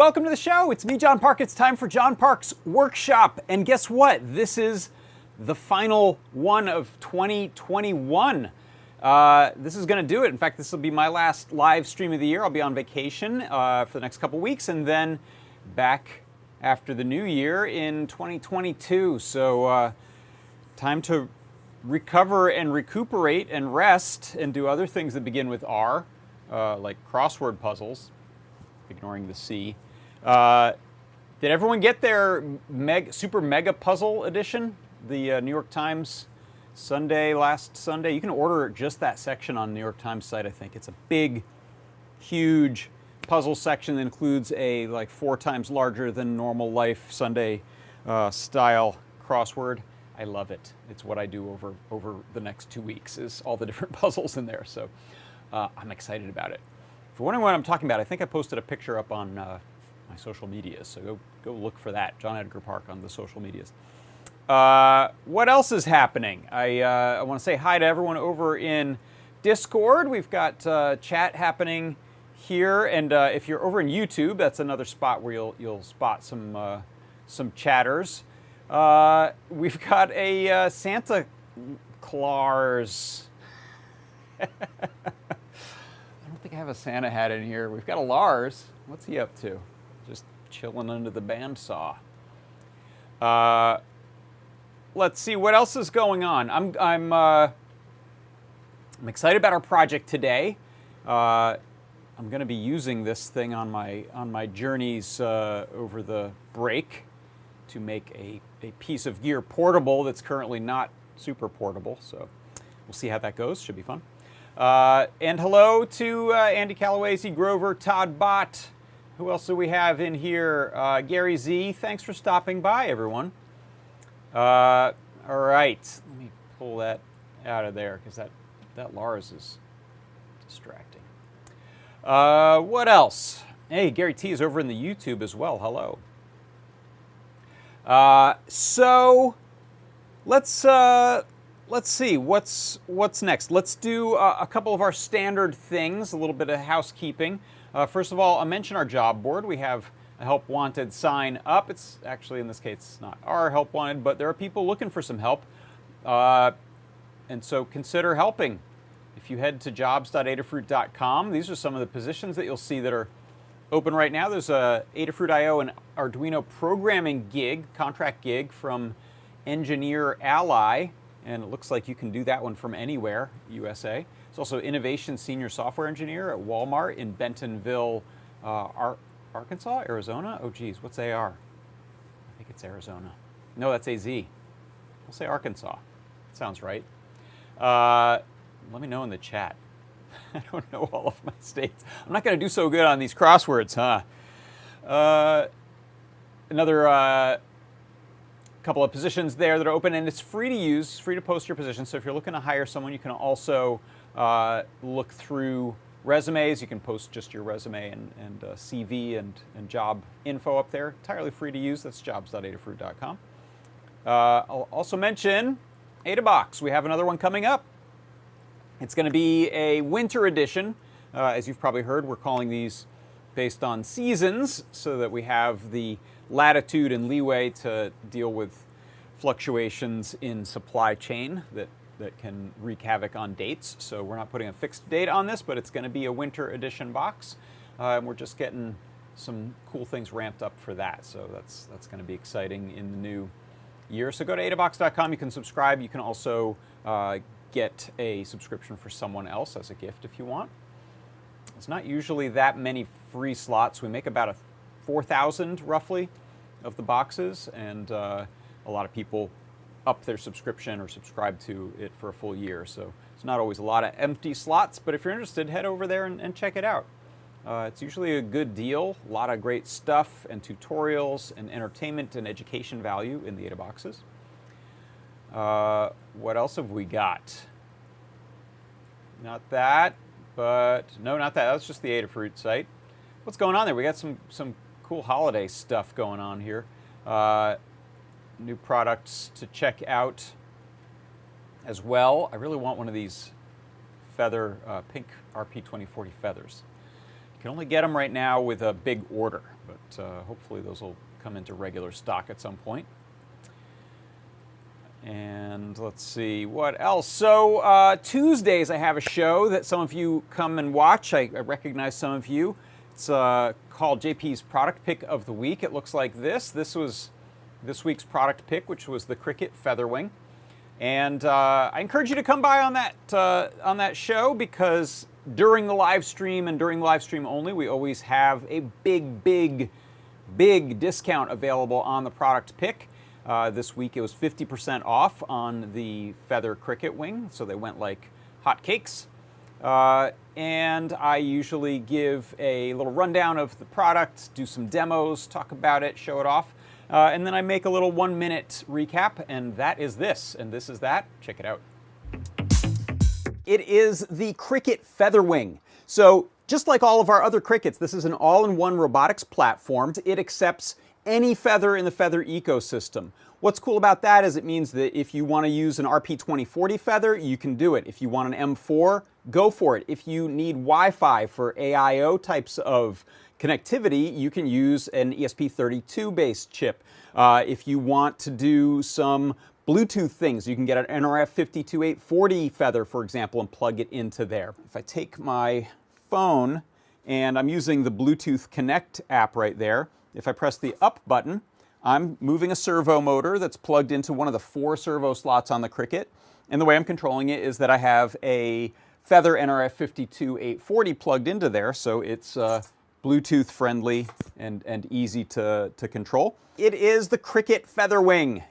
welcome to the show. It's me, John Park. It's time for John Park's Workshop. And guess what? This is the final one of 2021. This is going to do it. In fact, this will be my last live stream of the year. I'll be on vacation for the next couple weeks and then back after the new year in 2022. So time to recover and recuperate and rest and do other things that begin with R, like crossword puzzles. Ignoring the C. Did everyone get their super mega puzzle edition? The New York Times last Sunday. You can order just that section on the New York Times site, I think. It's a big, huge puzzle section that includes a like 4 times larger than normal life Sunday style crossword. I love it. It's what I do over the next 2 weeks, is all the different puzzles in there. So I'm excited about it. If you're wondering what I'm talking about, I think I posted a picture up on my social medias, so go look for that, John Edgar Park on the social medias. What else is happening? I want to say hi to everyone over in Discord. We've got chat happening here, and if you're over in YouTube, that's another spot where you'll spot some chatters. We've got a Santa Claus. I think I have a Santa hat in here. We've got a Lars. What's he up to? Just chilling under the bandsaw. Let's see what else is going on. I'm excited about our project today. I'm going to be using this thing on my journeys over the break to make a piece of gear portable that's currently not super portable. So we'll see how that goes. Should be fun. And hello to Andy Callaway, Z Grover, Todd Bott. Who else do we have in here? Gary Z. Thanks for stopping by, everyone. All right. Let me pull that out of there because that Lars is distracting. What else? Hey, Gary T is over in the YouTube as well. Hello. So let's see what's next. Let's do a couple of our standard things, a little bit of housekeeping. First of all, I'll mention our job board. We have a help wanted sign up. It's actually, in this case, it's not our help wanted, but there are people looking for some help. And so consider helping. If you head to jobs.adafruit.com, these are some of the positions that you'll see that are open right now. There's a Adafruit.io and Arduino programming contract gig from Engineer Ally. And it looks like you can do that one from anywhere, USA. There's also Innovation Senior Software Engineer at Walmart in Bentonville, Arkansas, Arizona? Oh, geez, what's AR? I think it's Arizona. No, that's AZ. We'll say Arkansas. Sounds right. Let me know in the chat. I don't know all of my states. I'm not going to do so good on these crosswords, huh? Another couple of positions there that are open, and it's free to use, free to post your position. So if you're looking to hire someone, you can also look through resumes. You can post just your resume and CV and job info up there. Entirely free to use. That's jobs.adafruit.com. I'll also mention AdaBox. We have another one coming up. It's going to be a winter edition. As you've probably heard, we're calling these based on seasons so that we have the latitude and leeway to deal with fluctuations in supply chain that can wreak havoc on dates. So we're not putting a fixed date on this, but it's going to be a winter edition box. And we're just getting some cool things ramped up for that. So that's going to be exciting in the new year. So go to adabox.com. You can subscribe. You can also get a subscription for someone else as a gift if you want. It's not usually that many free slots. We make about 4,000 roughly of the boxes, and a lot of people up their subscription or subscribe to it for a full year. So it's not always a lot of empty slots, but if you're interested, head over there and check it out. It's usually a good deal, a lot of great stuff and tutorials and entertainment and education value in the AdaBoxes. What else have we got? Not that, but no, not that. That's just the Adafruit site. What's going on there? We got some cool holiday stuff going on here. New products to check out as well. I really want one of these pink RP2040 feathers. You can only get them right now with a big order, but hopefully those will come into regular stock at some point. And let's see, what else? So Tuesdays I have a show that some of you come and watch. I recognize some of you. It's called JP's Product Pick of the Week. It looks like this. This was this week's product pick, which was the Cricut Featherwing. And I encourage you to come by on that show, because during the live stream and during the live stream only, we always have a big discount available on the product pick. This week it was 50% off on the Feather Cricut Wing, so they went like hotcakes. And I usually give a little rundown of the product, do some demos, talk about it, show it off, and then I make a little 1-minute recap, and that is this, and this is that. Check it out. It is the Cricut Featherwing. So just like all of our other Cricuts, this is an all-in-one robotics platform. It accepts any feather in the feather ecosystem. What's cool about that is it means that if you want to use an RP2040 feather, you can do it. If you want an M4, go for it. If you need Wi-Fi for AIO types of connectivity, you can use an ESP32 based chip. If you want to do some Bluetooth things, you can get an NRF52840 feather, for example, and plug it into there. If I take my phone and I'm using the Bluetooth Connect app right there, if I press the up button, I'm moving a servo motor that's plugged into one of the 4 servo slots on the Cricut. And the way I'm controlling it is that I have a Feather NRF52840 plugged into there, so it's Bluetooth friendly and easy to control. It is the Cricut Featherwing.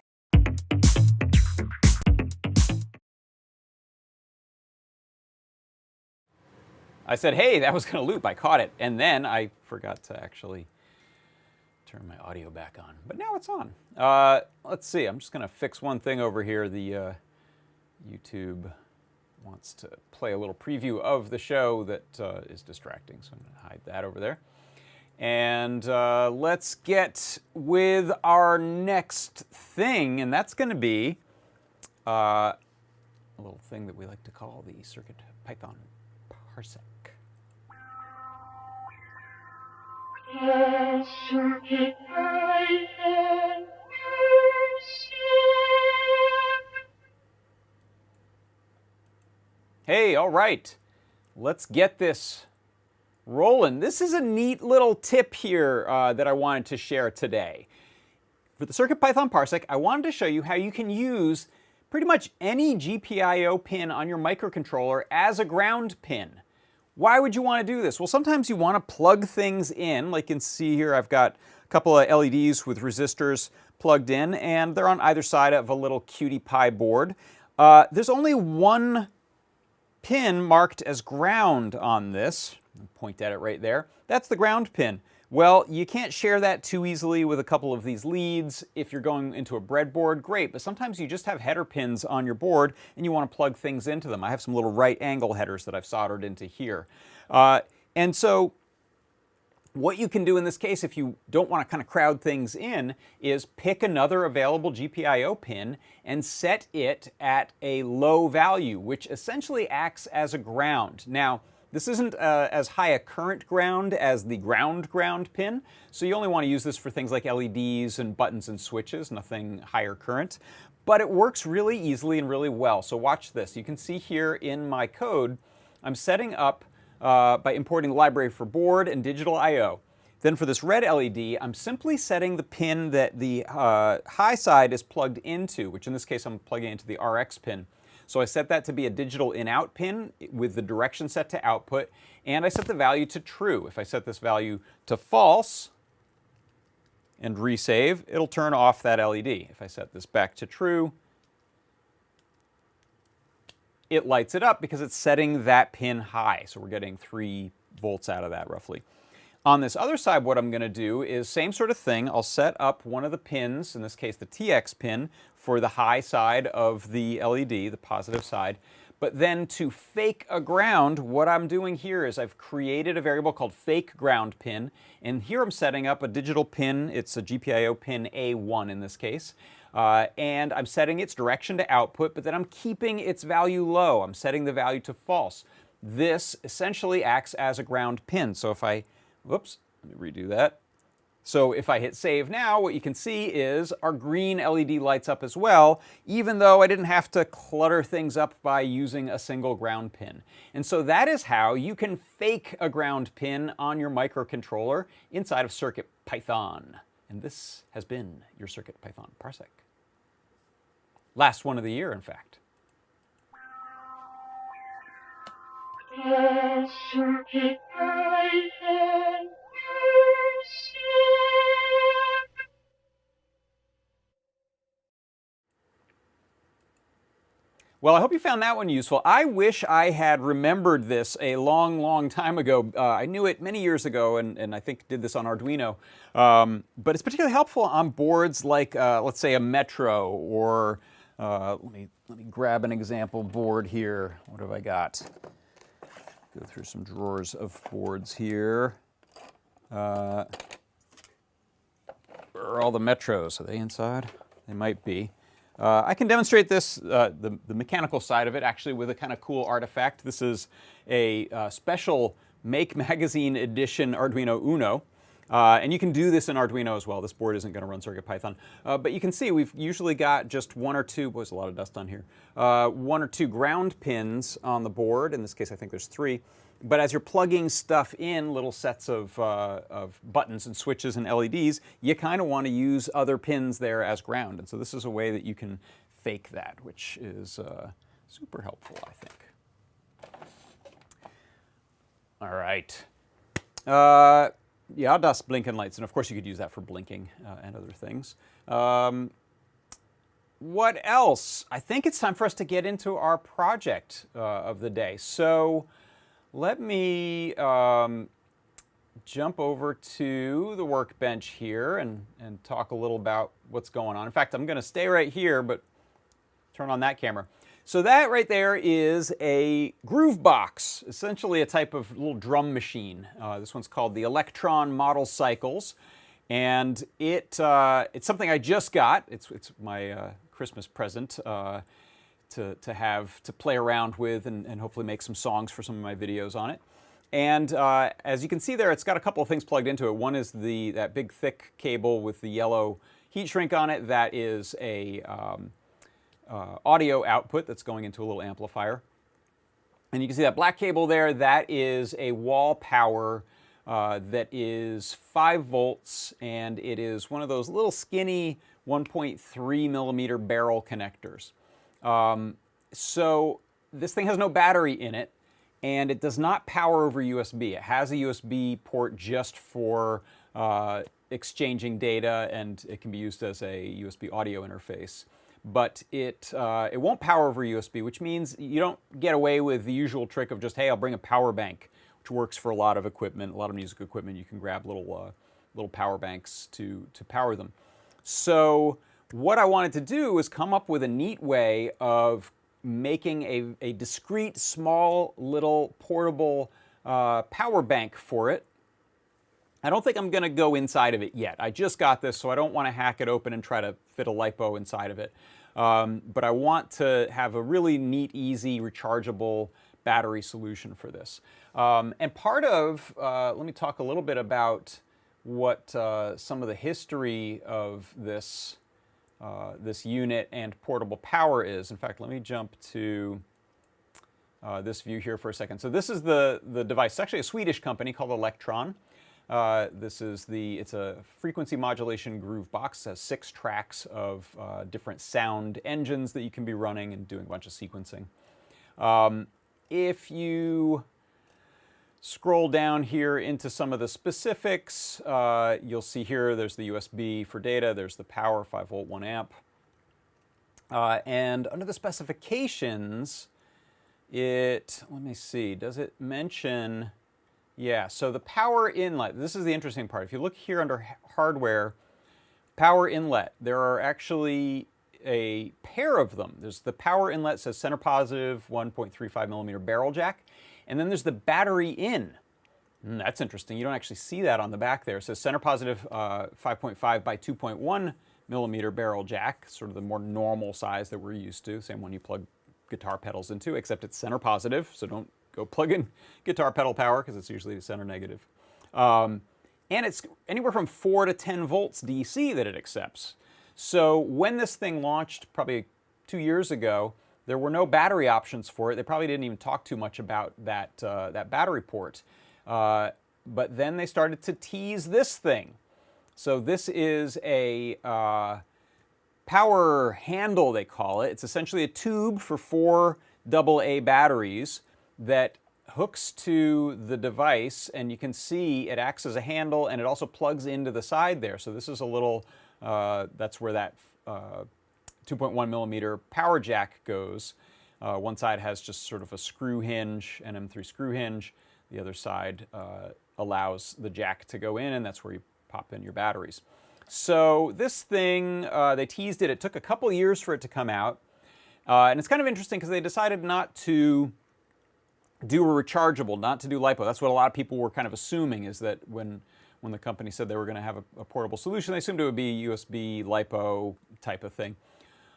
I said, hey, that was going to loop. I caught it. And then I forgot to actually turn my audio back on. But now it's on. Let's see. I'm just going to fix one thing over here. The YouTube wants to play a little preview of the show that is distracting. So I'm going to hide that over there. And let's get with our next thing. And that's going to be a little thing that we like to call the CircuitPython parsec. Hey, all right, let's get this rolling. This is a neat little tip here that I wanted to share today. For the CircuitPython parsec, I wanted to show you how you can use pretty much any GPIO pin on your microcontroller as a ground pin. Why would you want to do this? Well, sometimes you want to plug things in. Like you can see here, I've got a couple of LEDs with resistors plugged in, and they're on either side of a little cutie pie board. There's only one pin marked as ground on this. I'll point at it right there. That's the ground pin. Well, you can't share that too easily with a couple of these leads. If you're going into a breadboard, great, but sometimes you just have header pins on your board and you want to plug things into them. I have some little right angle headers that I've soldered into here. And so what you can do in this case, if you don't want to kind of crowd things in, is pick another available GPIO pin and set it at a low value, which essentially acts as a ground. Now, this isn't as high a current ground as the ground pin, so you only want to use this for things like LEDs and buttons and switches, nothing higher current. But it works really easily and really well. So watch this. You can see here in my code, I'm setting up by importing the library for board and digital I/O. Then for this red LED, I'm simply setting the pin that the high side is plugged into, which in this case I'm plugging into the RX pin. So I set that to be a digital in-out pin with the direction set to output, and I set the value to true. If I set this value to false and resave, it'll turn off that LED. If I set this back to true, it lights it up because it's setting that pin high. So we're getting 3 volts out of that roughly. On this other side, what I'm going to do is same sort of thing. I'll set up one of the pins, in this case the TX pin, for the high side of the LED, the positive side. But then to fake a ground, what I'm doing here is I've created a variable called fake ground pin, and here I'm setting up a digital pin. It's a GPIO pin A1 in this case. And I'm setting its direction to output, but then I'm keeping its value low. I'm setting the value to false. This essentially acts as a ground pin. So if I, whoops, let me redo that. So if I hit save now, what you can see is our green LED lights up as well, even though I didn't have to clutter things up by using a single ground pin. And so that is how you can fake a ground pin on your microcontroller inside of CircuitPython. And this has been your CircuitPython Parsec. Last one of the year, in fact. Well, I hope you found that one useful. I wish I had remembered this a long, long time ago. I knew it many years ago, and I think did this on Arduino. But it's particularly helpful on boards like, let's say, a Metro, or let me grab an example board here. What have I got? Go through some drawers of boards here. Where are all the Metros? Are they inside? They might be. I can demonstrate this, the mechanical side of it, actually with a kind of cool artifact. This is a special Make Magazine edition Arduino Uno. And you can do this in Arduino as well. This board isn't going to run CircuitPython. But you can see we've usually got just one or two, boy, there's a lot of dust on here, one or two ground pins on the board. In this case, I think there's 3. But as you're plugging stuff in, little sets of buttons and switches and LEDs, you kind of want to use other pins there as ground. And so this is a way that you can fake that, which is super helpful, I think. All right. Yeah, das blinken lights. And of course, you could use that for blinking and other things. What else? I think it's time for us to get into our project of the day. So let me jump over to the workbench here and talk a little about what's going on. In fact, I'm going to stay right here, but turn on that camera. So that right there is a Groovebox, essentially a type of little drum machine. This one's called the Elektron Model Cycles, and it's something I just got. It's my Christmas present to play around with and hopefully make some songs for some of my videos on it. And as you can see there, it's got a couple of things plugged into it. One is that big thick cable with the yellow heat shrink on it. That is a audio output that's going into a little amplifier. And you can see that black cable there, that is a wall power that is 5 volts, and it is one of those little skinny 1.3 millimeter barrel connectors. So this thing has no battery in it, and it does not power over USB. It has a USB port just for exchanging data, and it can be used as a USB audio interface. But it won't power over USB, which means you don't get away with the usual trick of just, hey, I'll bring a power bank, which works for a lot of equipment, a lot of music equipment. You can grab little power banks to power them. So what I wanted to do is come up with a neat way of making a discrete, small, little portable power bank for it. I don't think I'm going to go inside of it yet. I just got this, so I don't want to hack it open and try to fit a LiPo inside of it. But I want to have a really neat, easy, rechargeable battery solution for this. And part of, let me talk a little bit about what some of the history of this, this unit and portable power is. In fact, let me jump to this view here for a second. So this is the device. It's actually a Swedish company called Elektron. It's a frequency modulation Groovebox. It has 6 tracks of different sound engines that you can be running and doing a bunch of sequencing. If you scroll down here into some of the specifics, you'll see here there's the USB for data, there's the power, 5 volt, 1 amp. And under the specifications, let me see, does it mention... Yeah, so the power inlet, this is the interesting part. If you look here under hardware, power inlet, there are actually a pair of them. There's the power inlet, says center positive 1.35 millimeter barrel jack, and then there's the battery in. That's interesting. You don't actually see that on the back there. It says center positive 5.5 by 2.1 millimeter barrel jack, sort of the more normal size that we're used to, same one you plug guitar pedals into, except it's center positive, so don't go plug in guitar pedal power because it's usually center negative. and it's anywhere from 4 to 10 volts DC that it accepts. So when this thing launched probably 2 years ago, there were no battery options for it. They probably didn't even talk too much about that, that battery port. But then they started to tease this thing. So this is a power handle, they call it. It's essentially a tube for 4 AA batteries that hooks to the device, and you can see it acts as a handle, and it also plugs into the side there. So this is a little, that's where that 2.1 millimeter power jack goes. One side has just sort of a screw hinge, an M3 screw hinge. The other side allows the jack to go in, and that's where you pop in your batteries. So this thing, they teased it. It took a couple years for it to come out. And it's kind of interesting because they decided not to do a rechargeable, not to do LiPo. That's what a lot of people were kind of assuming, is that when the company said they were going to have a portable solution, they assumed it would be USB LiPo type of thing.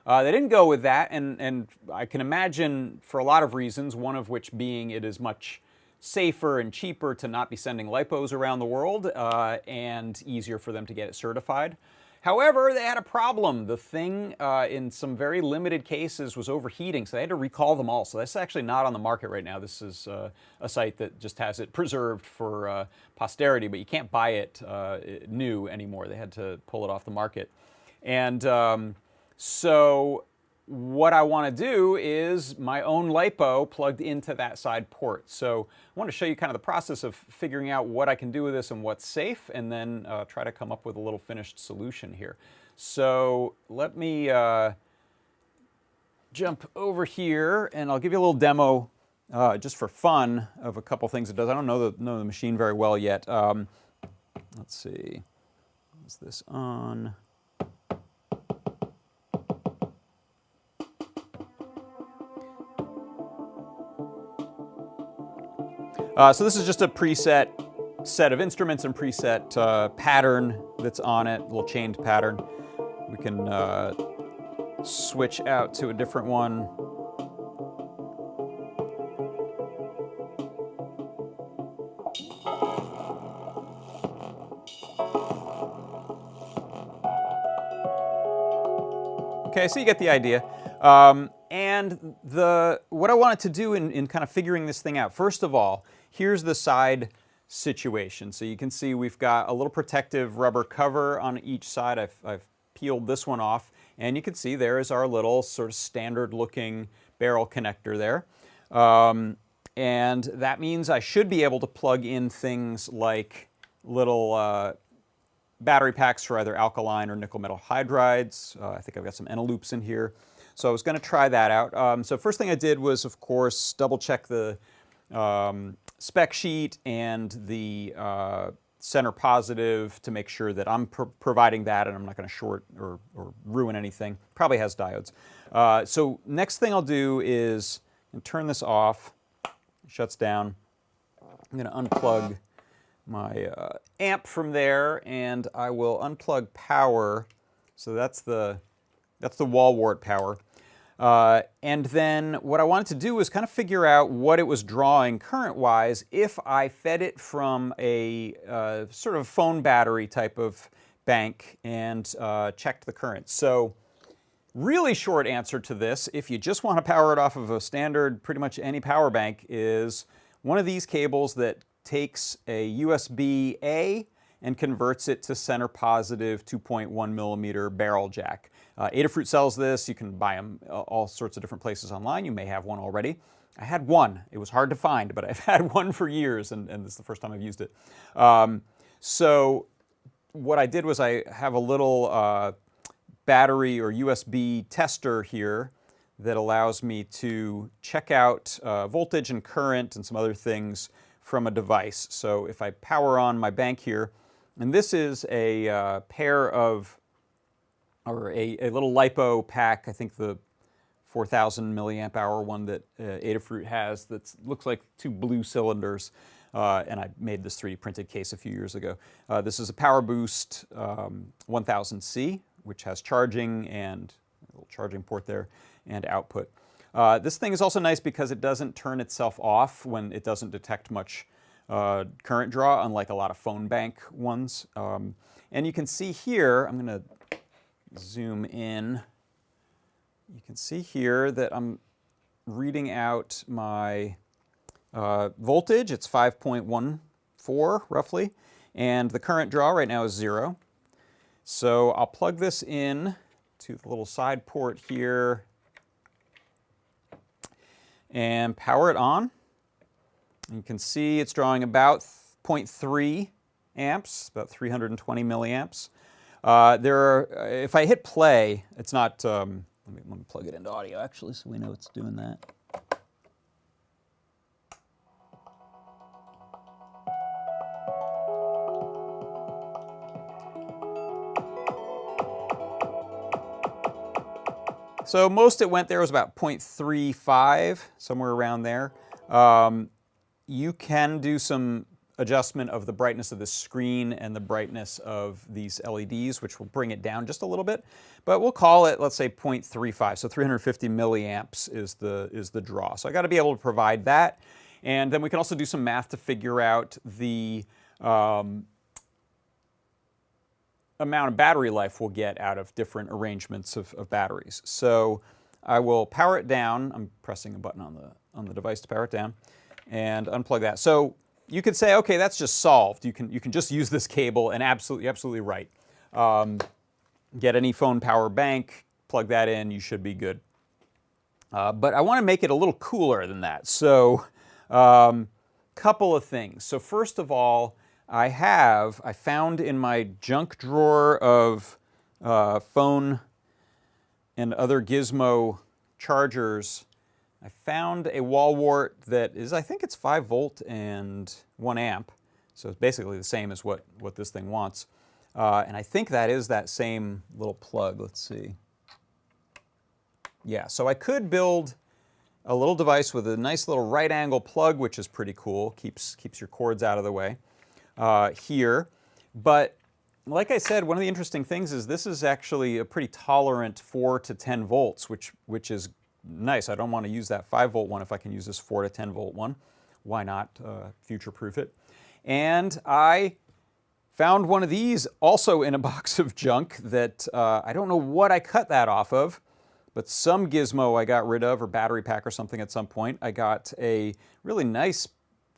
They didn't go with that, and I can imagine for a lot of reasons, one of which being it is much safer and cheaper to not be sending LiPos around the world, and easier for them to get it certified. However, they had a problem. The thing, in some very limited cases, was overheating, so they had to recall them all. So that's actually not on the market right now. This is a site that just has it preserved for posterity, but you can't buy it new anymore. They had to pull it off the market. And so what I want to do is my own LiPo plugged into that side port. So I want to show you kind of the process of figuring out what I can do with this and what's safe, and then try to come up with a little finished solution here. So let me jump over here, and I'll give you a little demo just for fun of a couple things it does. I don't know the machine very well yet. Let's see. Is this on? So this is just a preset set of instruments and preset pattern that's on it, a little chained pattern. We can switch out to a different one. Okay, so you get the idea. And what I wanted to do in kind of figuring this thing out, first of all, here's the side situation. So you can see we've got a little protective rubber cover on each side. I've peeled this one off, and you can see there is our little sort of standard looking barrel connector there. And that means I should be able to plug in things like little battery packs for either alkaline or nickel metal hydrides. I think I've got some Eneloops in here. So I was going to try that out. So first thing I did was, of course, double check the spec sheet and the center positive to make sure that I'm providing that and I'm not going to short or ruin anything. Probably has diodes. So next thing I'll do is turn this off. It shuts down. I'm going to unplug my amp from there, and I will unplug power. So that's the wall wart power. And then what I wanted to do was kind of figure out what it was drawing current-wise if I fed it from a sort of phone battery type of bank and checked the current. So really short answer to this, if you just want to power it off of a standard, pretty much any power bank, is one of these cables that takes a USB-A and converts it to center positive 2.1 millimeter barrel jack. Adafruit sells this. You can buy them all sorts of different places online. You may have one already. I had one. It was hard to find, but I've had one for years, and this is the first time I've used it. So what I did was I have a little battery or USB tester here that allows me to check out voltage and current and some other things from a device. So if I power on my bank here, and this is a pair of, or a little LiPo pack, I think the 4,000 milliamp hour one that Adafruit has, that looks like 2 blue cylinders, and I made this 3D printed case a few years ago. This is a Power Boost 1000C, which has charging and a little charging port there, and output. This thing is also nice because it doesn't turn itself off when it doesn't detect much current draw, unlike a lot of phone bank ones. And you can see here, I'm going to zoom in. You can see here that I'm reading out my voltage. It's 5.14 roughly, and the current draw right now is 0. So I'll plug this in to the little side port here and power it on. You can see it's drawing about 0.3 amps, about 320 milliamps. If I hit play, it's not, let me plug it into audio actually so we know it's doing that. So most it went there was about 0.35, somewhere around there. You can do some adjustment of the brightness of the screen and the brightness of these LEDs, which will bring it down just a little bit. But we'll call it, let's say, 0.35. So 350 milliamps is the draw. So I got to be able to provide that. And then we can also do some math to figure out the amount of battery life we'll get out of different arrangements of batteries. So I will power it down. I'm pressing a button on the device to power it down and unplug that. So you could say, okay, that's just solved. You can just use this cable, and absolutely right. Get any phone power bank, plug that in, you should be good. But I want to make it a little cooler than that. So couple of things. So first of all, I found in my junk drawer of phone and other gizmo chargers, I found a wall wart that is, I think it's 5 volt and 1 amp. So it's basically the same as what this thing wants. And I think that is that same little plug. Let's see. Yeah, so I could build a little device with a nice little right angle plug, which is pretty cool. Keeps your cords out of the way here. But like I said, one of the interesting things is this is actually a pretty tolerant 4 to 10 volts, which is nice. I don't want to use that 5 volt one if I can use this 4 to 10 volt one. Why not future-proof it? And I found one of these also in a box of junk that I don't know what I cut that off of, but some gizmo I got rid of, or battery pack or something at some point. I got a really nice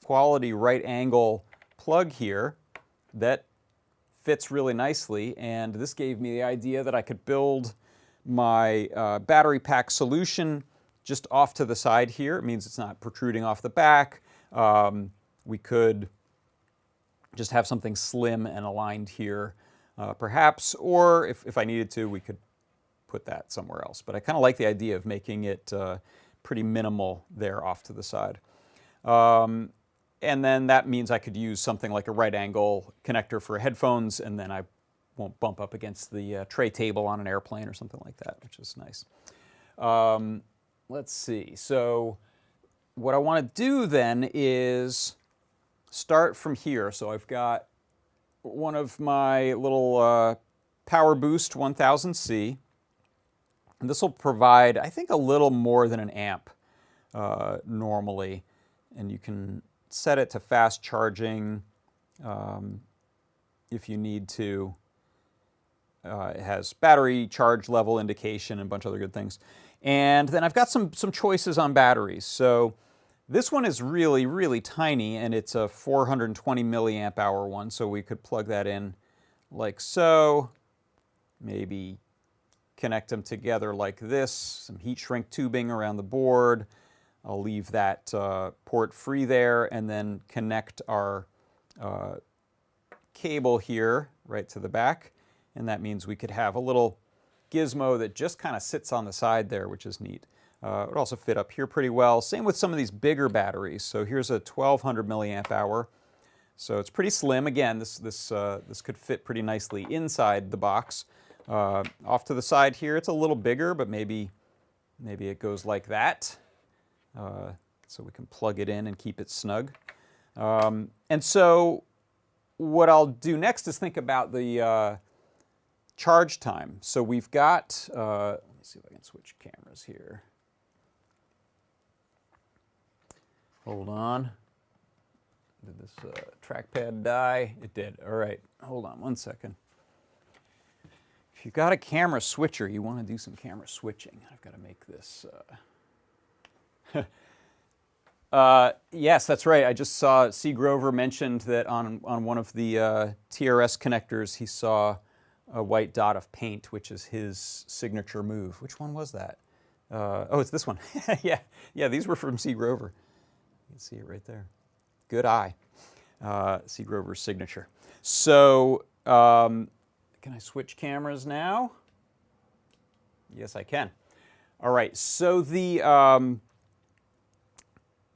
quality right angle plug here that fits really nicely, and this gave me the idea that I could build my battery pack solution just off to the side here. It means it's not protruding off the back. We could just have something slim and aligned here, perhaps, or if I needed to, we could put that somewhere else. But I kind of like the idea of making it pretty minimal there off to the side. And then that means I could use something like a right angle connector for headphones, and then I won't bump up against the tray table on an airplane or something like that, which is nice. Let's see. So what I want to do then is start from here. So I've got one of my little Power Boost 1000C. And this will provide, I think, a little more than an amp normally. And you can set it to fast charging if you need to. It has battery charge level indication and a bunch of other good things. And then I've got some choices on batteries. So this one is really, really tiny, and it's a 420 milliamp hour one. So we could plug that in like so. Maybe connect them together like this. Some heat shrink tubing around the board. I'll leave that port free there, and then connect our cable here right to the back. And that means we could have a little gizmo that just kind of sits on the side there, which is neat. It would also fit up here pretty well. Same with some of these bigger batteries. So here's a 1200 milliamp hour. So it's pretty slim. Again, this could fit pretty nicely inside the box. Off to the side here, it's a little bigger, but maybe it goes like that. So we can plug it in and keep it snug. And so what I'll do next is think about the charge time. So we've got, let me see if I can switch cameras here. Hold on. Did this trackpad die? It did. All right, hold on one second. If you've got a camera switcher, you want to do some camera switching. I've got to make this. Yes, that's right. I just saw C. Grover mentioned that on one of the TRS connectors, he saw a white dot of paint, which is his signature move. Which one was that? Oh, it's this one. yeah, these were from C. Grover. You can see it right there. Good eye. C. Grover's signature. So, can I switch cameras now? Yes, I can. All right, so the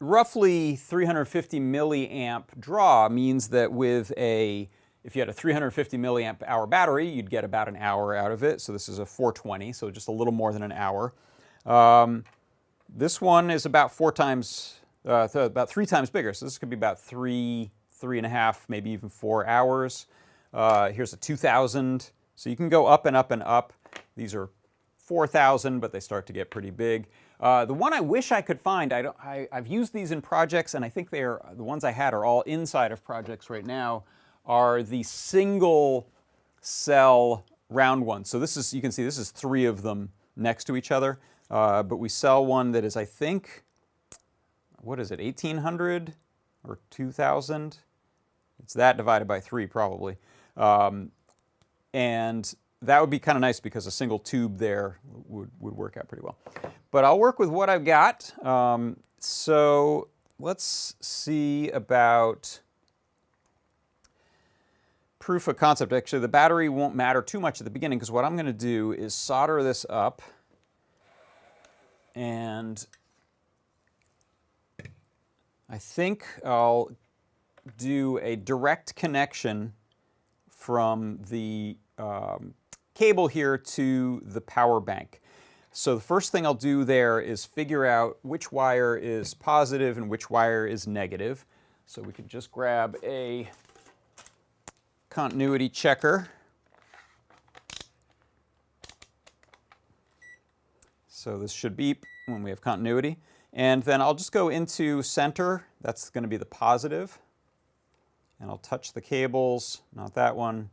roughly 350 milliamp draw means that with if you had a 350 milliamp hour battery, you'd get about an hour out of it. So this is a 420, so just a little more than an hour. This one is about about 3 times bigger. So this could be about 3.5, maybe even 4 hours. Here's a 2000. So you can go up and up and up. These are 4,000, but they start to get pretty big. The one I wish I could find, I've used these in projects, and I think the ones I had are all inside of projects right now, are the single cell round ones. So this is, you can see this is 3 of them next to each other, but we sell one that is, I think, what is it, 1,800 or 2,000? It's that divided by 3 probably. And that would be kind of nice because a single tube there would work out pretty well. But I'll work with what I've got. So let's see about proof of concept. Actually, the battery won't matter too much at the beginning because what I'm going to do is solder this up. And I think I'll do a direct connection from the cable here to the power bank. So the first thing I'll do there is figure out which wire is positive and which wire is negative. So we could just grab a continuity checker. So this should beep when we have continuity. And then I'll just go into center. That's going to be the positive. And I'll touch the cables, not that one,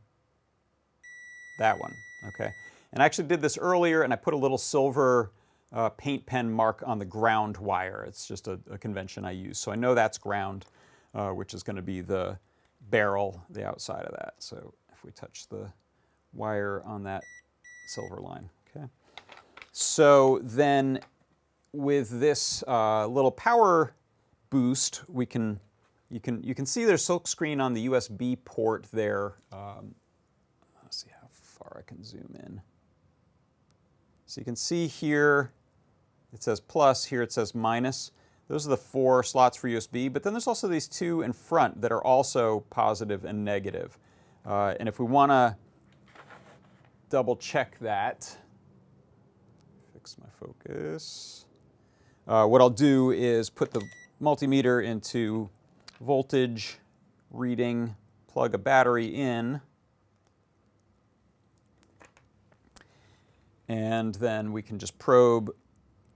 that one, okay? And I actually did this earlier, and I put a little silver paint pen mark on the ground wire. It's just a convention I use. So I know that's ground, which is going to be the barrel, the outside of that. So if we touch the wire on that silver line, okay? So then with this little power boost, you can see there's silkscreen on the USB port there. Let's see how far I can zoom in. So you can see here it says plus, here it says minus. Those are the 4 slots for USB, but then there's also these 2 in front that are also positive and negative. And if we want to double check that, fix my focus. What I'll do is put the multimeter into voltage reading, plug a battery in, and then we can just probe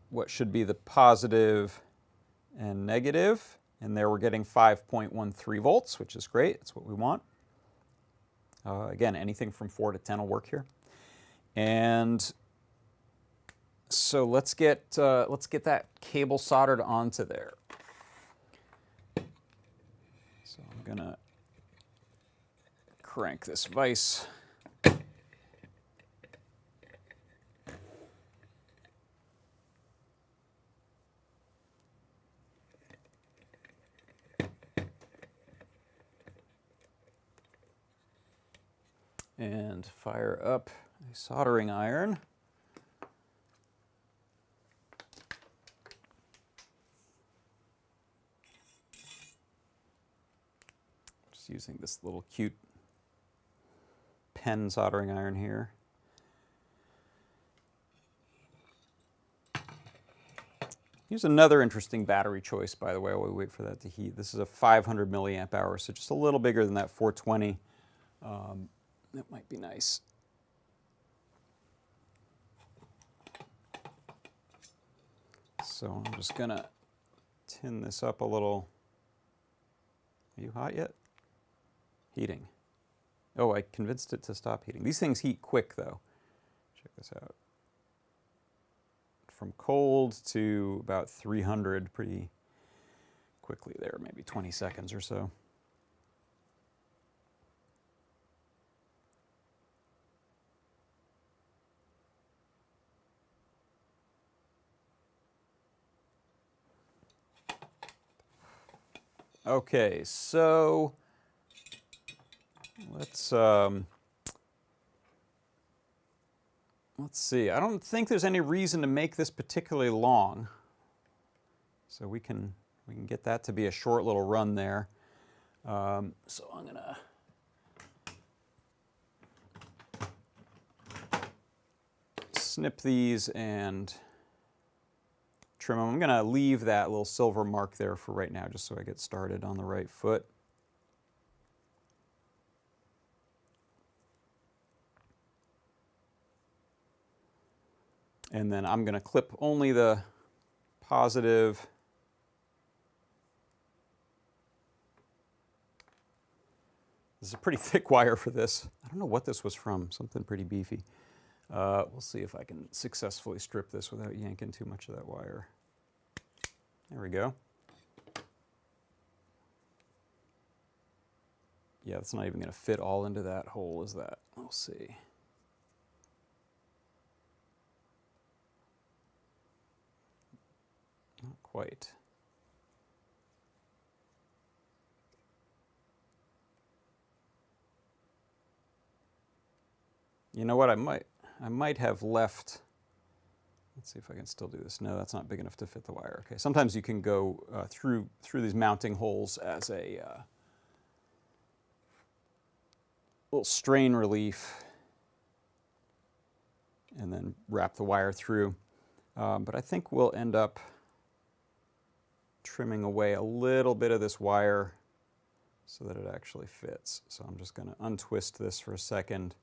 what should be the positive and negative. And there we're getting 5.13 volts, which is great. That's what we want. Again, anything from 4 to 10 will work here. And so let's get that cable soldered onto there. So I'm gonna crank this vise. And fire up a soldering iron. Just using this little cute pen soldering iron here. Here's another interesting battery choice, by the way, while we wait for that to heat. This is a 500 milliamp hour, so just a little bigger than that 420. That might be nice. So I'm just gonna tin this up a little Are you hot yet? Heating. Oh, I convinced it to stop heating. These things heat quick, though. Check this out. From cold to about 300 pretty quickly there, maybe 20 seconds or so. Okay, so let's see. I don't think there's any reason to make this particularly long, so we can get that to be a short little run there. So I'm gonna snip these and trim them. I'm going to leave that little silver mark there for right now, just so I get started on the right foot. And then I'm going to clip only the positive. This is a pretty thick wire for this. I don't know what this was from, something pretty beefy. We'll see if I can successfully strip this without yanking too much of that wire. There we go. Yeah, it's not even going to fit all into that hole, is that? We'll see. Not quite. You know what, I might have left, let's see if I can still do this. No, that's not big enough to fit the wire. Okay, sometimes you can go through these mounting holes as a little strain relief and then wrap the wire through. But I think we'll end up trimming away a little bit of this wire so that it actually fits. So I'm just going to untwist this for a second,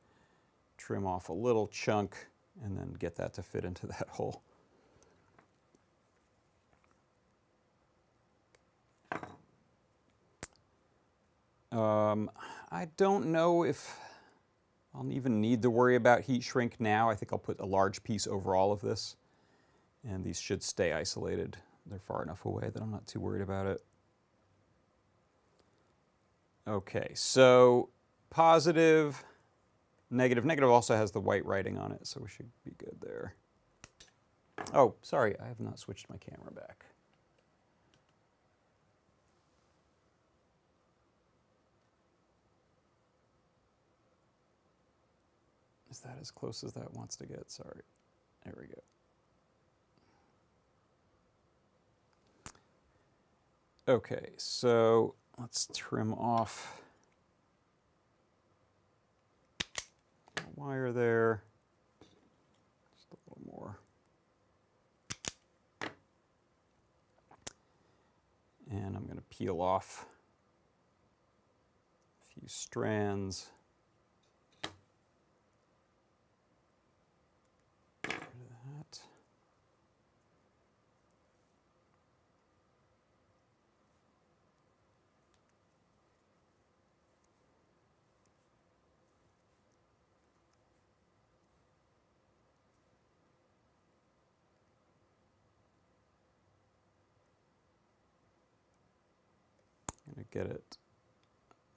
trim off a little chunk, and then get that to fit into that hole. I don't know if I'll even need to worry about heat shrink now. I think I'll put a large piece over all of this, and these should stay isolated. They're far enough away that I'm not too worried about it. Okay, so positive, negative. Negative also has the white writing on it, so we should be good there. Oh, sorry, I have not switched my camera back. Is that as close as that wants to get? Sorry. There we go. Okay, so let's trim off the wire there. Just a little more. And I'm going to peel off a few strands. Get rid of that. I'm going to get it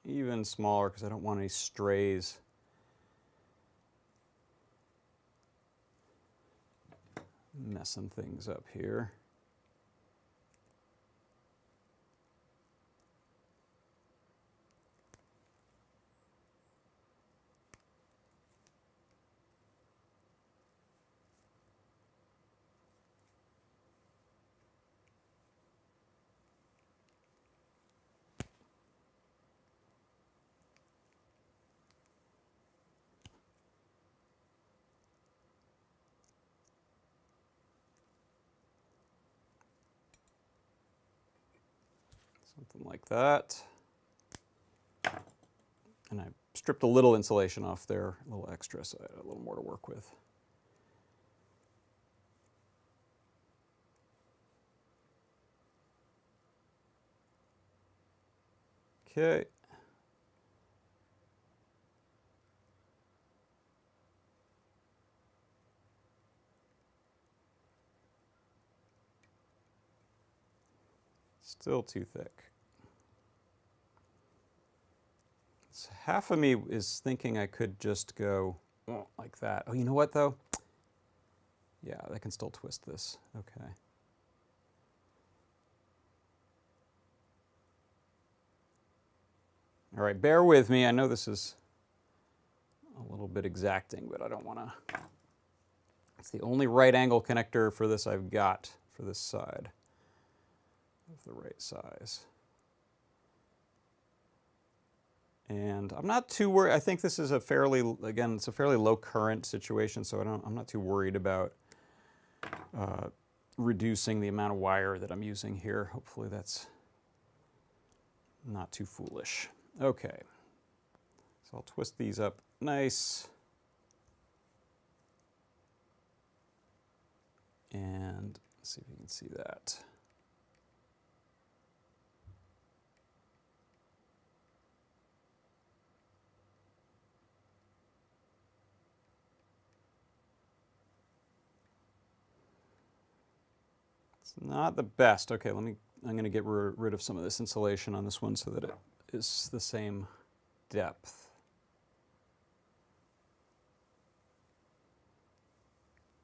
even smaller because I don't want any strays. Messing things up here. Something like that. And I stripped a little insulation off there, a little extra, so I had a little more to work with. Okay. Still too thick. So half of me is thinking I could just go like that. Oh, you know what though? Yeah, I can still twist this. Okay. All right, bear with me. I know this is a little bit exacting, but I don't want to. It's the only right angle connector for this I've got for this side of the right size. And I'm not too worried. I think this is a fairly, again, it's a fairly low current situation, so I'm not too worried about reducing the amount of wire that I'm using here. Hopefully that's not too foolish. Okay, so I'll twist these up nice. And let's see if you can see that. It's not the best. Okay, I'm going to get rid of some of this insulation on this one so that it is the same depth.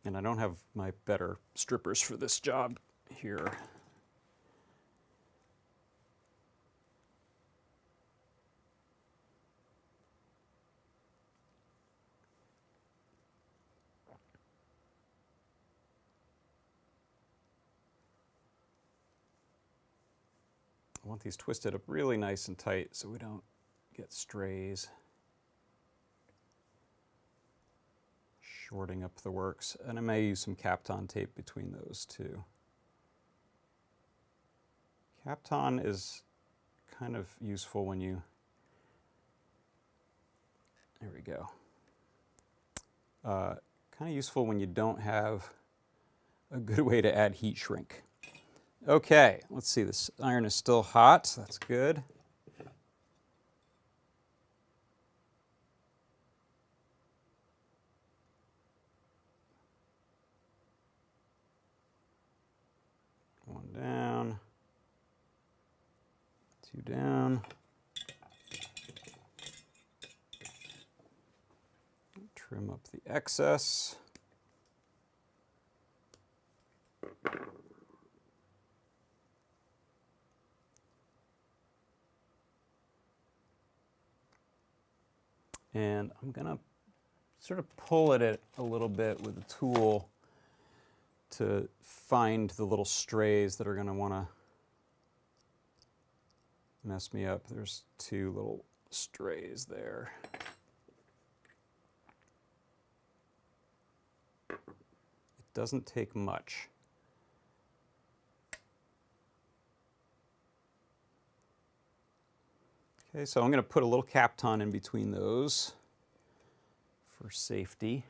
And I don't have my better strippers for this job here. I want these twisted up really nice and tight so we don't get strays. Shorting up the works, and I may use some Kapton tape between those two. Kapton is kind of useful when you, there we go, kind of useful when you don't have a good way to add heat shrink. Okay, let's see, this iron is still hot, that's good. One down, two down. Trim up the excess. And I'm going to sort of pull at it a little bit with a tool to find the little strays that are going to want to mess me up. There's two little strays there. It doesn't take much. Okay, so I'm going to put a little Kapton in between those for safety.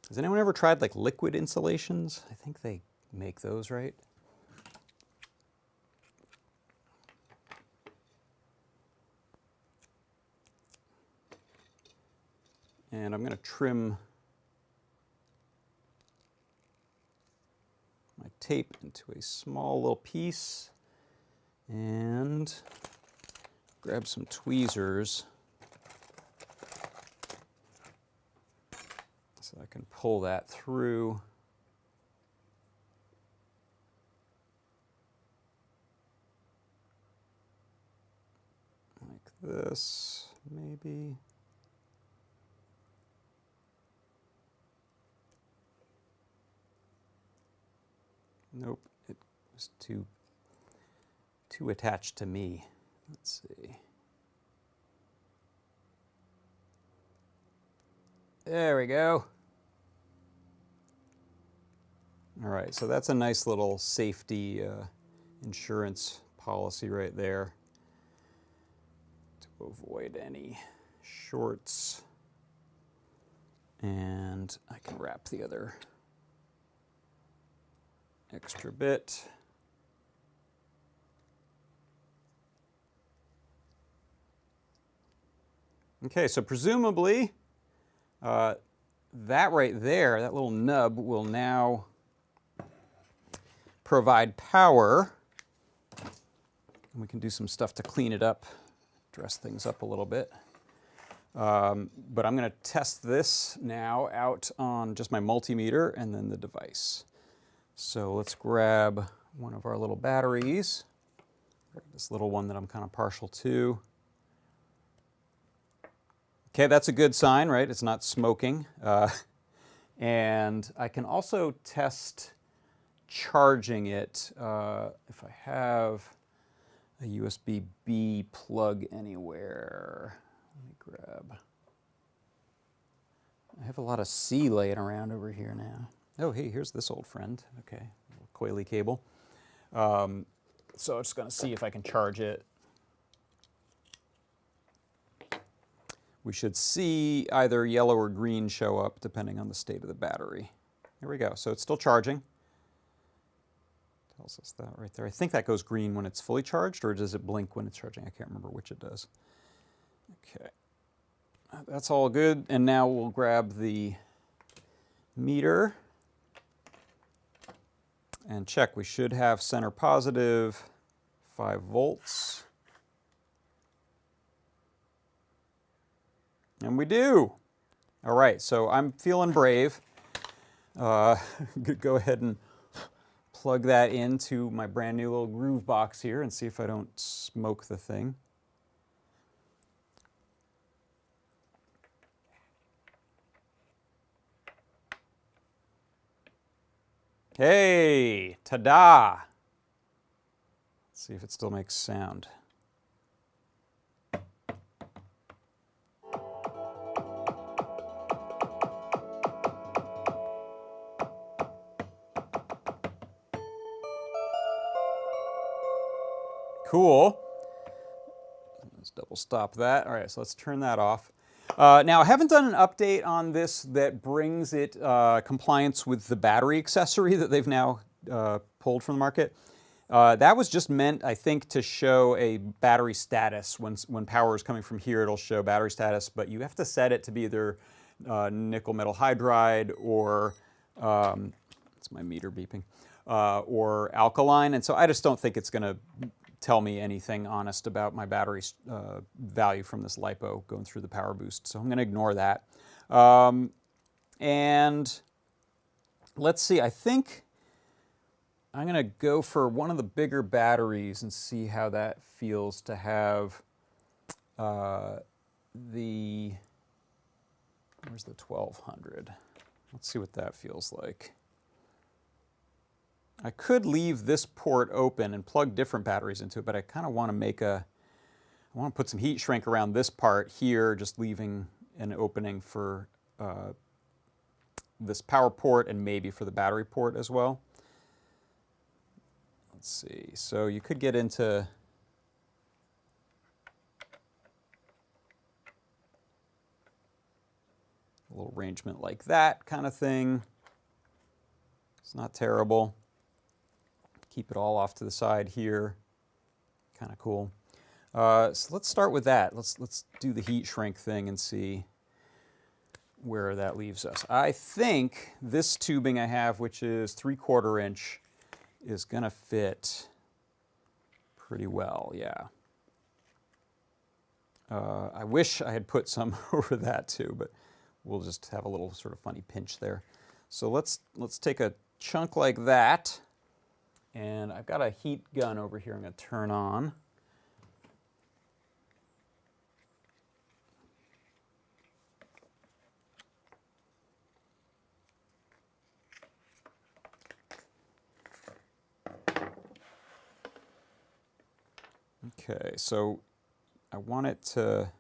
Has anyone ever tried like liquid insulations? I think they make those, right? And I'm going to trim my tape into a small little piece and grab some tweezers so I can pull that through. Like this, maybe. Nope, it was too attached to me. Let's see. There we go. All right, so that's a nice little safety insurance policy right there to avoid any shorts. And I can wrap the other extra bit. Okay, so presumably that right there, that little nub, will now provide power. And we can do some stuff to clean it up, dress things up a little bit. But I'm going to test this now out on just my multimeter and then the device. So let's grab one of our little batteries, this little one that I'm kind of partial to. Okay, that's a good sign, right? It's not smoking. And I can also test charging it if I have a USB-B plug anywhere. Let me grab. I have a lot of C laying around over here now. Oh, hey, here's this old friend. Okay, little coily cable. So I'm just going to see if I can charge it. We should see either yellow or green show up depending on the state of the battery. Here we go. So it's still charging. Tells us that right there. I think that goes green when it's fully charged, or does it blink when it's charging? I can't remember which it does. Okay. That's all good. And now we'll grab the meter and check. We should have center positive 5 volts. And we do. All right, so I'm feeling brave. Go ahead and plug that into my brand new little Groovebox here and see if I don't smoke the thing. Hey, ta-da! Let's see if it still makes sound. Cool. Let's double stop that. All right, so let's turn that off. Now, I haven't done an update on this that brings it compliance with the battery accessory that they've now pulled from the market. That was just meant, I think, to show a battery status. When power is coming from here, it'll show battery status, but you have to set it to be either nickel metal hydride or, it's my meter beeping, or alkaline. And so I just don't think it's going to tell me anything honest about my battery value from this LiPo going through the power boost. So I'm going to ignore that. And let's see, I think I'm going to go for one of the bigger batteries and see how that feels to have where's the 1200? Let's see what that feels like. I could leave this port open and plug different batteries into it, but I kind of want to I want to put some heat shrink around this part here, just leaving an opening for this power port and maybe for the battery port as well. Let's see, so you could get into a little arrangement like that kind of thing. It's not terrible. Keep it all off to the side here. Kind of cool. So let's start with that. Let's do the heat shrink thing and see where that leaves us. I think this tubing I have, which is 3/4 inch, is going to fit pretty well, yeah. I wish I had put some over that too, but we'll just have a little sort of funny pinch there. So let's take a chunk like that. And I've got a heat gun over here I'm going to turn on. Okay, so I want it to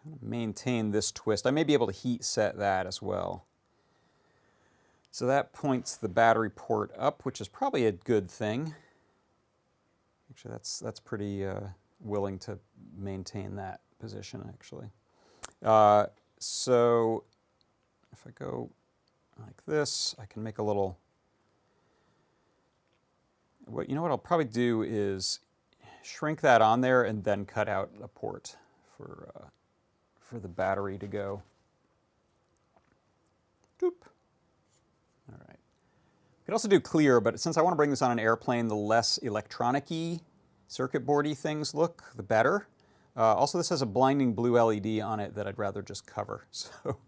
kind of maintain this twist. I may be able to heat set that as well. So that points the battery port up, which is probably a good thing. Actually, that's pretty willing to maintain that position, actually. So if I go like this. I can make a little, you know what I'll probably do is shrink that on there and then cut out a port for the battery to go. Doop. All right. You could also do clear, but since I want to bring this on an airplane, the less electronic-y, circuit boardy things look, the better. Also, this has a blinding blue LED on it that I'd rather just cover. So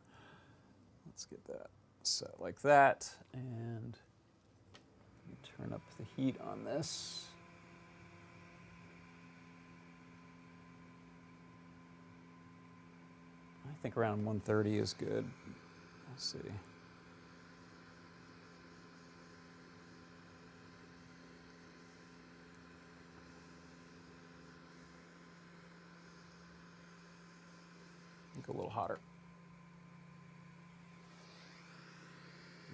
let's get that set like that, and turn up the heat on this. I think around 130 is good. Let's see. I think a little hotter.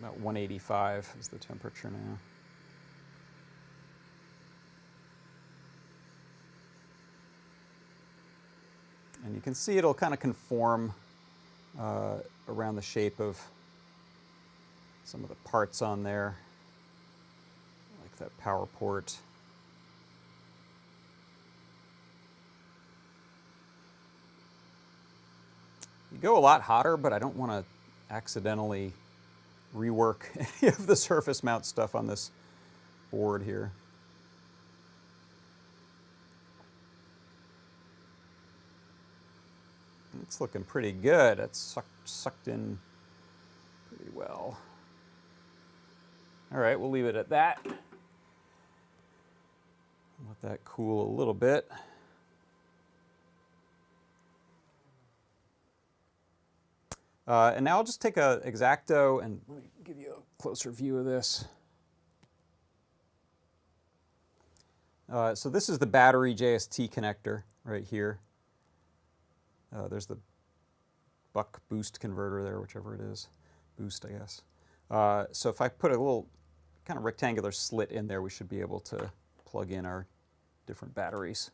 About 185 is the temperature now. And you can see it'll kind of conform around the shape of some of the parts on there, like that power port. You go a lot hotter, but I don't want to accidentally rework any of the surface mount stuff on this board here. It's looking pretty good. It's sucked in pretty well. All right, we'll leave it at that. Let that cool a little bit. And now I'll just take a X-Acto and let me give you a closer view of this. So this is the battery JST connector right here. There's the buck boost converter there, whichever it is. Boost, I guess. So if I put a little kind of rectangular slit in there, we should be able to plug in our different batteries.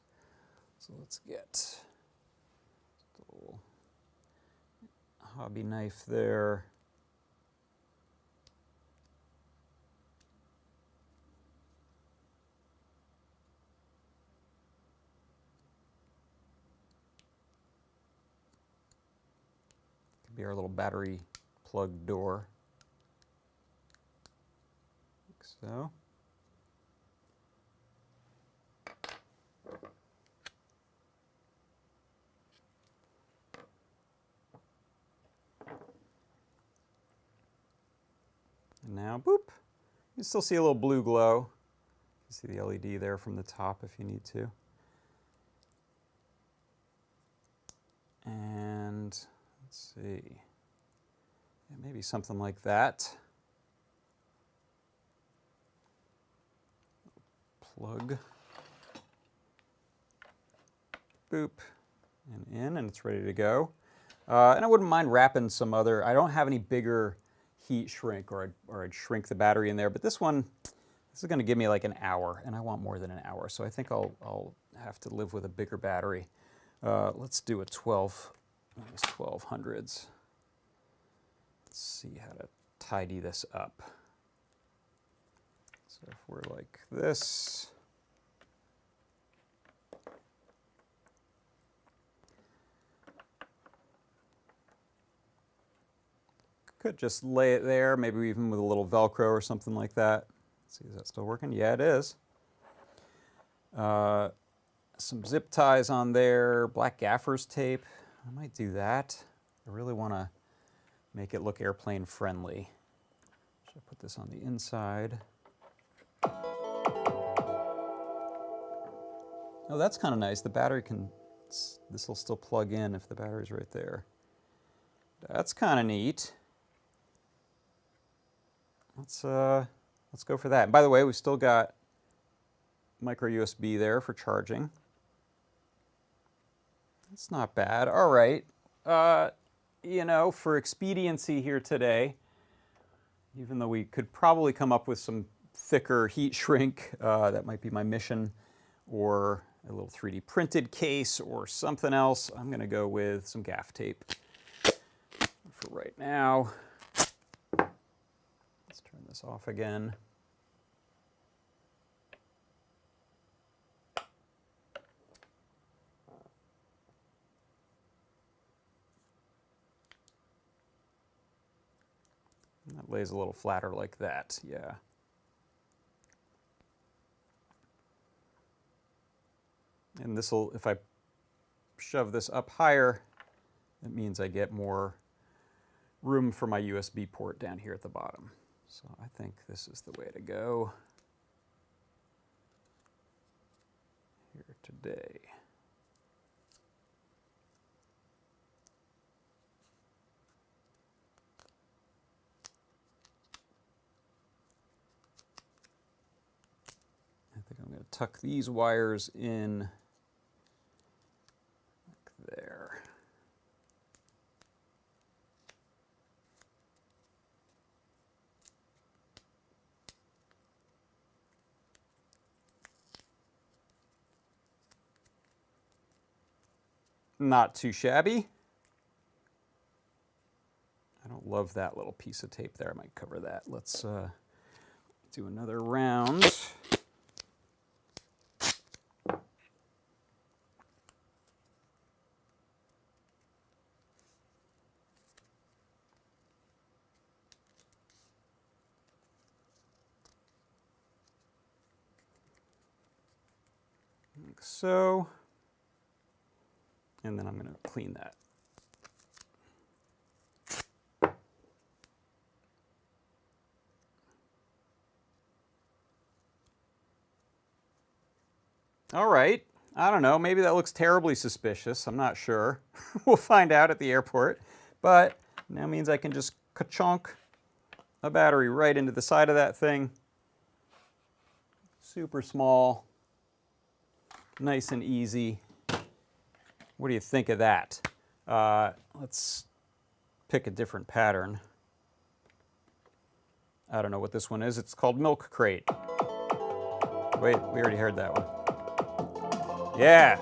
So let's get a little hobby knife there. Could be our little battery plug door. Like so. And now, boop, you can still see a little blue glow. You can see the LED there from the top if you need to. And let's see, yeah, maybe something like that. Plug, boop, and in, and it's ready to go. And I wouldn't mind wrapping some other, I don't have any bigger heat shrink, or I'd shrink the battery in there, but this is going to give me like an hour, and I want more than an hour, so I think I'll have to live with a bigger battery. Let's do a 1200s. Let's see how to tidy this up. So if we're like this, could just lay it there, maybe even with a little Velcro or something like that. Let's see, is that still working? Yeah, it is. Some zip ties on there, black gaffer's tape. I might do that. I really want to make it look airplane friendly. Should I put this on the inside? Oh, that's kind of nice. The battery can, this will still plug in if the battery's right there. That's kind of neat. Let's go for that. And by the way, we've still got micro USB there for charging. That's not bad. All right. You know, for expediency here today, even though we could probably come up with some thicker heat shrink, that might be my mission, or a little 3D printed case or something else, I'm going to go with some gaff tape for right now. this off again. That lays a little flatter like that, yeah. And this will, if I shove this up higher, it means I get more room for my USB port down here at the bottom. So I think this is the way to go here today. I think I'm going to tuck these wires in like there. Not too shabby. I don't love that little piece of tape there. I might cover that. Let's do another round. Like so. And then I'm going to clean that. All right. I don't know. Maybe that looks terribly suspicious. I'm not sure. We'll find out at the airport. But now means I can just ka-chunk a battery right into the side of that thing. Super small. Nice and easy. What do you think of that? Let's pick a different pattern. I don't know what this one is. It's called Milk Crate. Wait, we already heard that one. Yeah.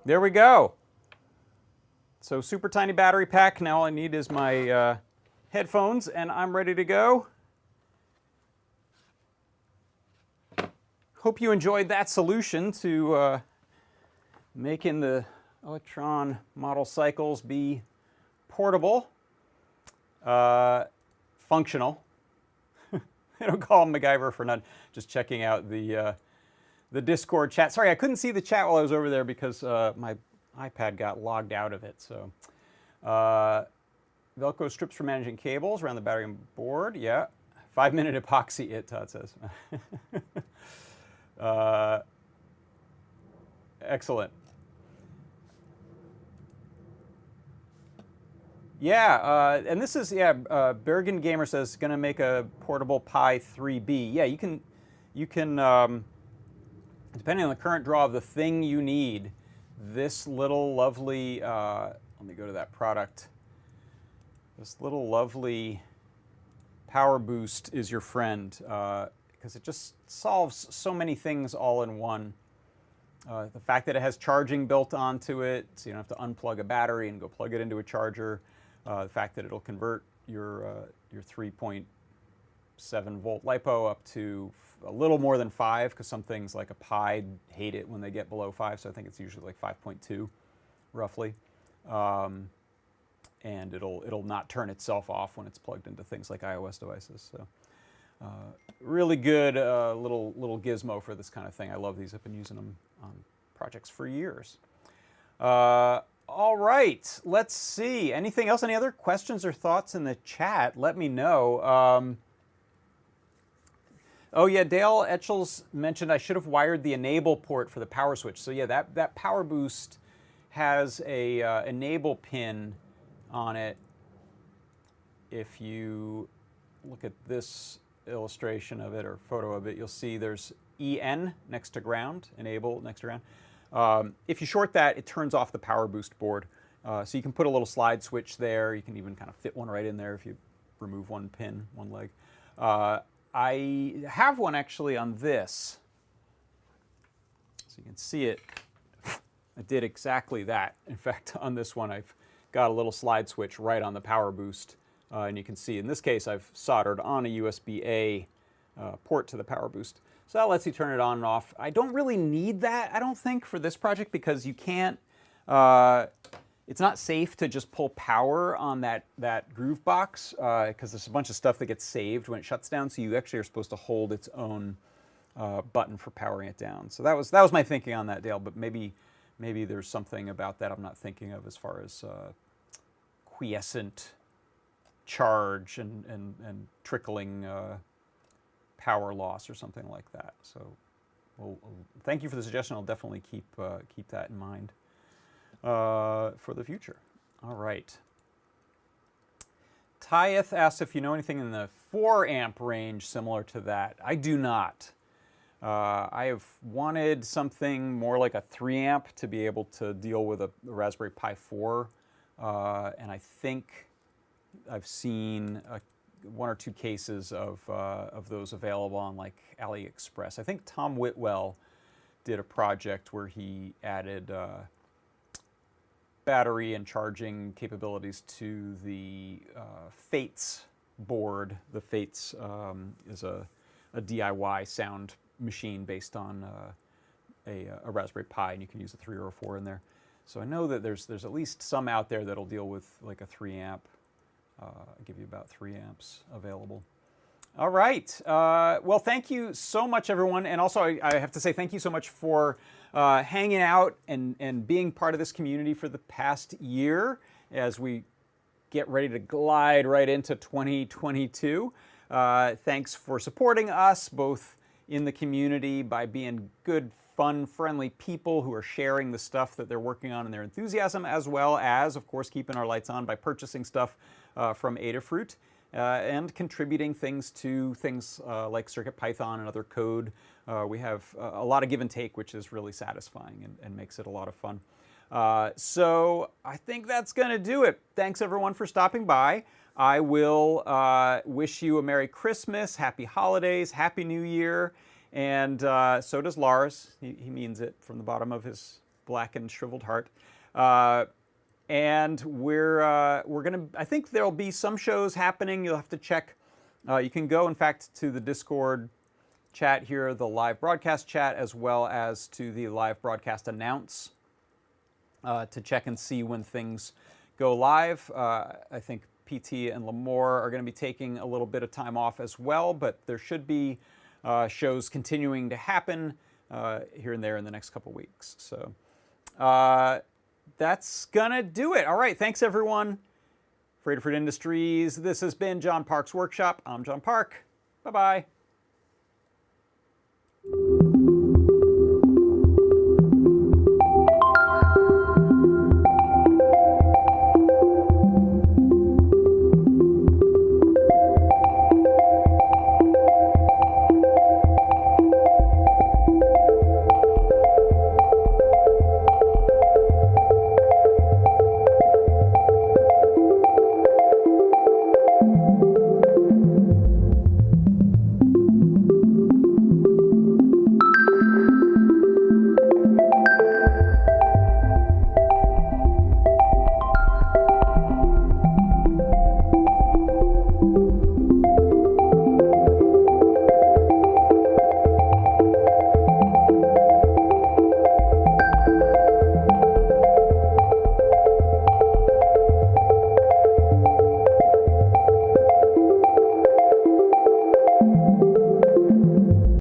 There we go. So super tiny battery pack. Now all I need is my headphones and I'm ready to go. Hope you enjoyed that solution to making the Elektron model cycles be portable, functional. I don't call him MacGyver for not just checking out the Discord chat. Sorry, I couldn't see the chat while I was over there because my iPad got logged out of it. So, Velcro strips for managing cables around the battery and board. Yeah, 5-minute epoxy. Todd says. Excellent. Yeah, and this is Bergen Gamer says going to make a portable Pi 3B. Yeah, you can. Depending on the current draw of the thing you need, this little lovely, let me go to that product. This little lovely power boost is your friend because it just solves so many things all in one. The fact that it has charging built onto it, so you don't have to unplug a battery and go plug it into a charger. The fact that it'll convert your 3.7 volt LiPo up to a little more than 5, because some things like a Pi hate it when they get below 5, so I think it's usually like 5.2 roughly. And it'll not turn itself off when it's plugged into things like iOS devices. So Really good little gizmo for this kind of thing. I love these. I've been using them on projects for years. All right, let's see. Anything else? Any other questions or thoughts in the chat? Let me know. Oh yeah, Dale Etchells mentioned I should have wired the enable port for the power switch. So yeah, that power boost has a enable pin on it. If you look at this illustration of it or photo of it, you'll see there's EN next to ground, enable next to ground. If you short that, it turns off the power boost board. So you can put a little slide switch there. You can even kind of fit one right in there if you remove one pin, one leg. I have one actually on this. So you can see it. I did exactly that. In fact, on this one, I've got a little slide switch right on the power boost. And you can see, in this case, I've soldered on a USB-A port to the power boost. So that lets you turn it on and off. I don't really need that, I don't think, for this project because you can't, it's not safe to just pull power on that Groovebox because there's a bunch of stuff that gets saved when it shuts down. So you actually are supposed to hold its own button for powering it down. So that was my thinking on that, Dale, but maybe there's something about that I'm not thinking of as far as quiescent charge and trickling power loss or something like that. So, well, thank you for the suggestion. I'll definitely keep that in mind for the future. All right. Tyeth asks if you know anything in the 4 amp range similar to that. I do not. I have wanted something more like a 3 amp to be able to deal with a Raspberry Pi 4, and I think I've seen 1 or 2 cases of those available on like AliExpress. I think Tom Whitwell did a project where he added battery and charging capabilities to the Fates board. The Fates is a DIY sound machine based on a Raspberry Pi, and you can use a 3 or a 4 in there. So I know that there's at least some out there that'll deal with like a 3 amp. Give you about 3 amps available. All right. Well, thank you so much, everyone. And also, I have to say thank you so much for hanging out and being part of this community for the past year as we get ready to glide right into 2022. Thanks for supporting us, both in the community by being good, fun, friendly people who are sharing the stuff that they're working on and their enthusiasm, as well as, of course, keeping our lights on by purchasing stuff from Adafruit and contributing things to things like CircuitPython and other code. We have a lot of give and take, which is really satisfying and makes it a lot of fun. So I think that's going to do it. Thanks, everyone, for stopping by. I will wish you a Merry Christmas, Happy Holidays, Happy New Year, and so does Lars. He means it from the bottom of his black and shriveled heart. And we're gonna. I think there'll be some shows happening. You'll have to check. You can go, in fact, to the Discord chat here, the live broadcast chat, as well as to the live broadcast announce to check and see when things go live. I think PT and Lamore are going to be taking a little bit of time off as well, but there should be shows continuing to happen here and there in the next couple weeks. So that's gonna do it. All right, thanks everyone. For Adafruit Industries, this has been John Park's Workshop. I'm John Park. Bye-bye.